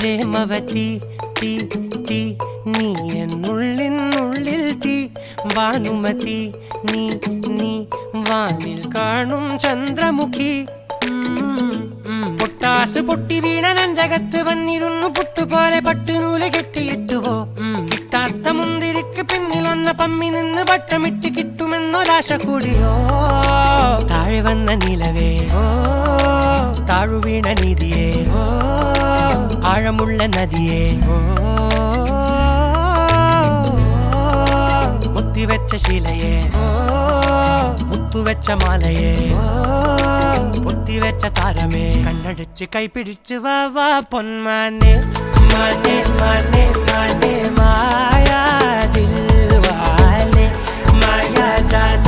പ്രേമവതി തീ തീ നീ എന്നുള്ളിൽ തീ ഭാനുമതി നീ നീ വാനിൽ കാണും ചന്ദ്രമുഖി പൊട്ടാസ് പൊട്ടി വീണ നെഞ്ചകത്ത് വന്നിരുന്നു പുട്ടുപോലെ പട്ടുനൂല് കെട്ടിയിട്ടുവോ കിട്ടാത്ത മുന്തിരിക്ക് പിന്നിൽ വന്ന പമ്മി നിന്ന് വട്ടമിട്ട് കിട്ടുമെന്നൊരാശ കൂടിയോ താഴെ വന്ന നിലവേ താഴു വീണ നിധിയേ ആഴമുള്ള നദിയേ കൊത്തിവെച്ച ശിലയേ മുത്തുവെച്ച മാലയേ പൊത്തിവെച്ച താരമേ കണ്ണടിച്ച് കൈപിടിച്ച് വാ വാ പൊന്മാനെ മാനെ മാനെ മാനെ മായാ ദിൽവാലെ മായാ ജാല